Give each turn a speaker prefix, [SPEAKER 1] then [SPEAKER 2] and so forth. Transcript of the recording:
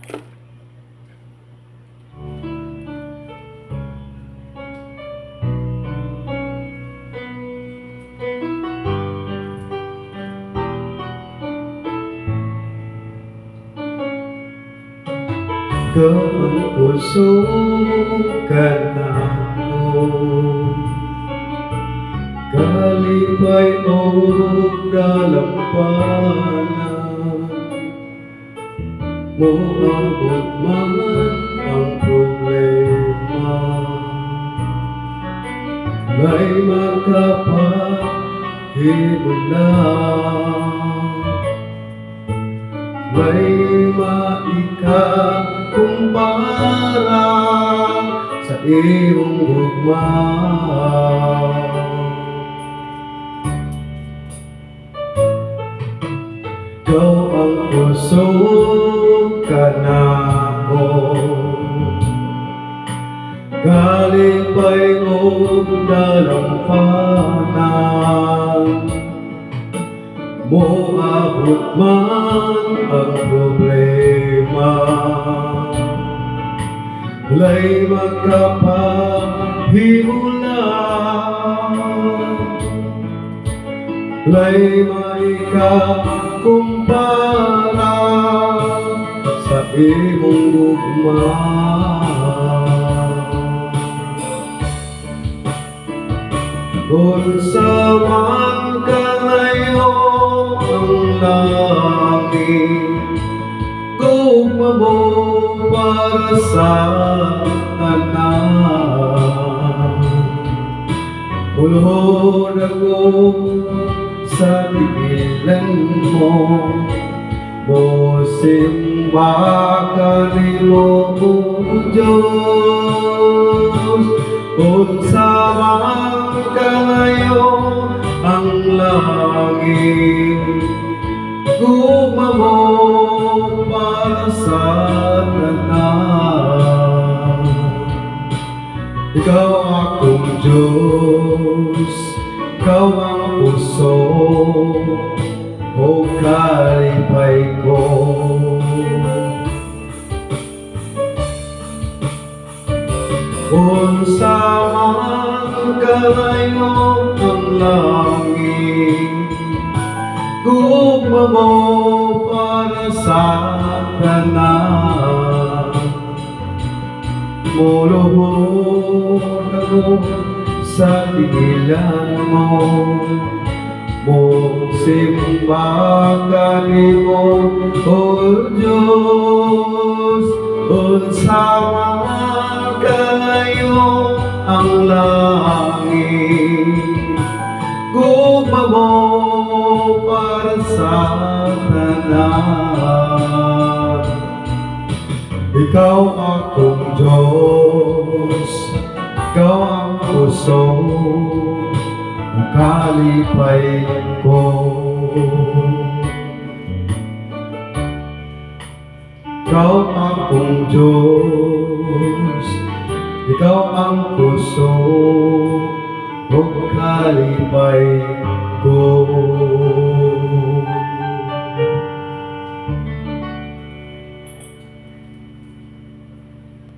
[SPEAKER 1] Ikaw ang puso ka na mo, kalipay o dalampanan mo, abot man ang problema, may makapahimulan, may maikakumpara sa iyong gugma. Ikaw ang puso ka na mo, kalipay o dalampanan mo, abot man ang problema, wala'y makapahimulan, wala'y maikakumpara sa imong gugma. Unsa man kalayo ang langit, gugma mo para sa tanan. Ulhod ako sa pigilan mo, mosimba ka nimo o Diyos. Unsa man kalayo ang langit, gugma mo para sa tanan. Ikaw akong Diyos, ikaw ang puso o kalipay ko. Unsa man kalayo ang langit, gugma mo para sa tanan. Muluhod ako sa pigilan mo, mosimba ka nimo o Diyos. Unsa man kalayo ang langit, gugma mo para sa tanan. Ikaw akong Diyos, ikaw ang puso o kalipay ko. Ikaw akong Diyos, ikaw ang puso o kalipay ko.